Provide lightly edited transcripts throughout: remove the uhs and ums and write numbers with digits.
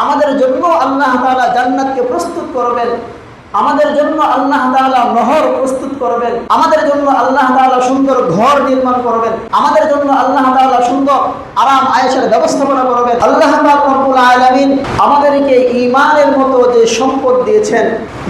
আমাদের জন্য আল্লাহ তাআলা জান্নাতকে প্রস্তুত করবেন, আমাদের জন্য আল্লাহ তাআলা নহর প্রস্তুত করবেন, আমাদের জন্য আল্লাহ তাআলা সুন্দর ঘর নির্মাণ করবেন, আমাদের জন্য আল্লাহ তাআলা সুন্দর আরাম আয়েশের ব্যবস্থাপনা করবেন। আল্লাহ পাক রব্বুল আলামিন আমাদেরকে ঈমানের মতো যে সম্পদ দিয়েছেন,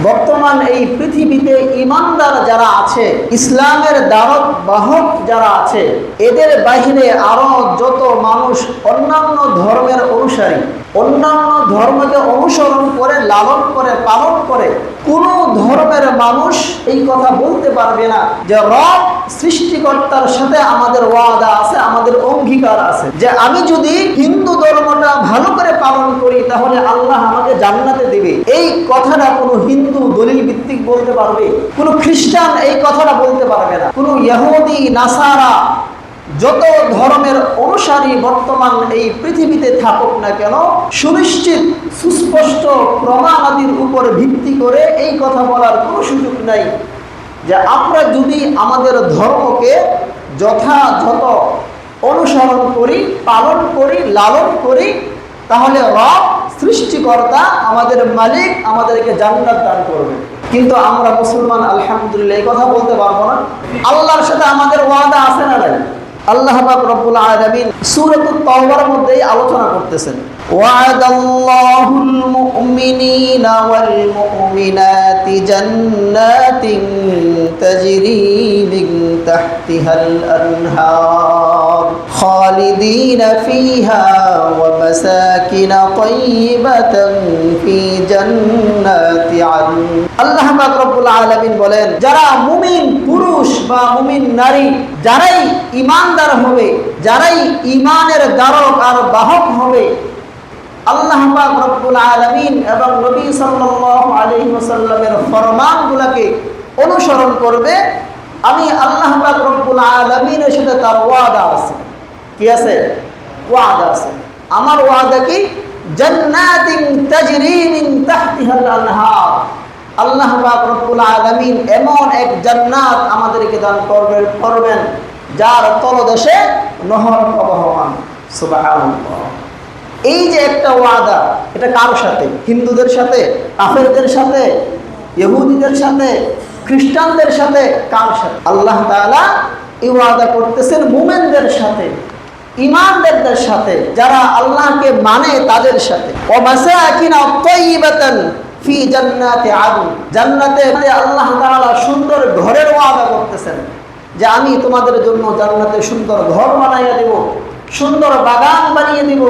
বর্তমান এই পৃথিবীতে ঈমানদার যারা আছে, ইসলামের দ্বারক বাহক যারা আছে, এদের বাহিরে আরো যত মানুষ অন্যান্য ধর্মের অনুসারী, অন্যান্য ধর্মকে অনুসরণ করে, লালন করে, পালন করে, কোন ধর্মের মানুষ এই কথা বলতে পারবে না যে রব সৃষ্টিকর্তার সাথে আমাদের ওয়াদা আছে, আমাদের অঙ্গীকার আছে, যে আমি যদি হিন্দু ধর্মটা ভালো করে পালন করি তাহলে আল্লাহ আমাকে জান্নাতে দিবে। এই কথাটা কোনো হিন্দু দলিল ভিত্তিক বলতে পারবে? কোনো খ্রিস্টান এই কথাটা বলতে পারবে না। কোনো ইহুদি, নাসারা, যত ধর্মের অনুসারী বর্তমান এই পৃথিবীতে থাকুক না কেন, সুনিশ্চিত সুস্পষ্ট প্রমাণাদির উপর ভিত্তি করে এই কথা বলার কোনো সুযোগ নাই যে আমরা যদি আমাদের ধর্মকে যথাযথ অনুসরণ করি, পালন করি, লালন করি, তাহলে রব সৃষ্টিকর্তা, আমাদের মালিক আমাদেরকে জান্নাত দান করবে। কিন্তু আমরা মুসলমান আলহামদুলিল্লাহ এই কথা বলতে পারবো না। আল্লাহর সাথে আমাদের ওয়াদা আছে না নাই? আল্লাহ পাক রব্বুল আলামিন সূরাতুত তাওবার মধ্যে আলোচনা করতেছেন, ওয়াদাল্লাহুল মুমিনিনা ওয়াল মুমিনাতি জান্নাতিন তাজরি মিন তাহতিহাল আনহার খালিদিনা ফিহা ওয়া মাসাকিন তাইয়িবাতান ফি জান্নাতি আদন। আল্লাহ পাক রব্বুল আলামিন বলেন, যারা মুমিন পুরুষ বা মুমিন নারী, যারাই ঈমানদার হবে, যারাই ঈমানের দ্বারক আর বাহক হবে, আল্লাহ পাক রব্বুল আলামিন এবং নবী সাল্লাল্লাহু আলাইহি ওয়াসাল্লামের ফরমানগুলোকে অনুসরণ করবে, আমি আল্লাহ পাক রব্বুল আলামিনের সাথে তার ওয়াদা আছে। কি আছে? ওয়াদা আছে। আমার ওয়াদা কি? জান্নাতিন তাজরি মিন তাহতিহাল আনহার। আল্লাহ পাক রব্বুল আলামিন এমন এক জান্নাত আমাদেরকে দান করবেন যার তলদেশে নহর প্রবাহমান। সুবহানাল্লাহ। এই যে একটা ওয়াদা, এটা কার সাথে? হিন্দুদের সাথে, কাফেরদের সাথে, ইহুদিদের সাথে, খ্রিস্টানদের সাথে? কার সাথে? আল্লাহ তাআলা এই ওয়াদা করতেছেন মুমিনদের সাথে, ঈমানদারদের সাথে, যারা আল্লাহকে মানে তাদের সাথে। ওয়া মাসাকিন তাইয়িবাতান ফি জান্নাতি আদন। জান্নাতে আল্লাহ তাআলা সুন্দর ঘরের ওয়াদা করতেছেন যে আমি তোমাদের জন্য জান্নাতে সুন্দর ঘর বানাইয়া দেব, সুন্দর বাগান বানিয়ে দিব,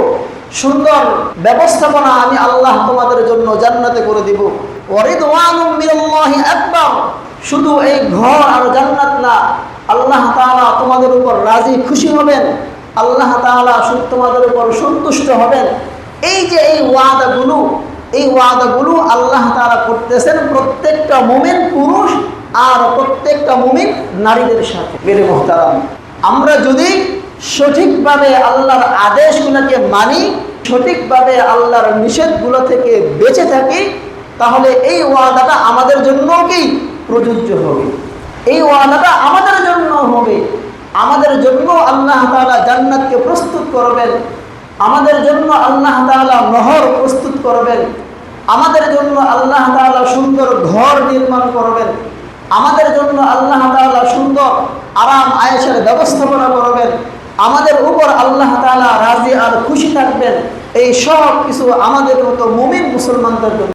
সুন্দর ব্যবস্থাপনা আমি আল্লাহ তোমাদের জন্য জান্নাতে করে দিব। ওয়া রিদওয়ানুম মিনাল্লাহি আকবার। শুধু এই ঘর আর জান্নাত না, আল্লাহ তাআলা তোমাদের উপর রাজি খুশি হবেন, আল্লাহ তাআলা তোমাদের উপর সন্তুষ্ট হবেন। এই যে এই ওয়াদাগুলো আল্লাহ তাআলা করতেছেন প্রত্যেকটা মুমিন পুরুষ আর প্রত্যেকটা মুমিন নারীদের সাথে। মেরে মুহতারাম, আমরা যদি সঠিকভাবে আল্লাহর আদেশগুলোকে মানি, সঠিকভাবে আল্লাহর নিষেধগুলো থেকে বেঁচে থাকি, তাহলে এই ওয়াদাটা আমাদের জন্য কি প্রযোজ্য হবে। এই ওয়াদাটা আমাদের জন্য হবে। আমাদের জন্য আল্লাহ তাআলা জান্নাতকে প্রস্তুত করবেন, আমাদের জন্য আল্লাহ তাআলা নহর প্রস্তুত করবেন, আমাদের জন্য আল্লাহ তাআলা সুন্দর ঘর নির্মাণ করবেন, আমাদের জন্য আল্লাহ তাআলা সুন্দর আরাম আয়েশের ব্যবস্থাপনা করবেন, আমাদের উপর আল্লাহ তাআলা রাজি আর খুশি থাকবেন। এই সব কিছু আমাদের মতো মুমিন মুসলমানদের জন্য।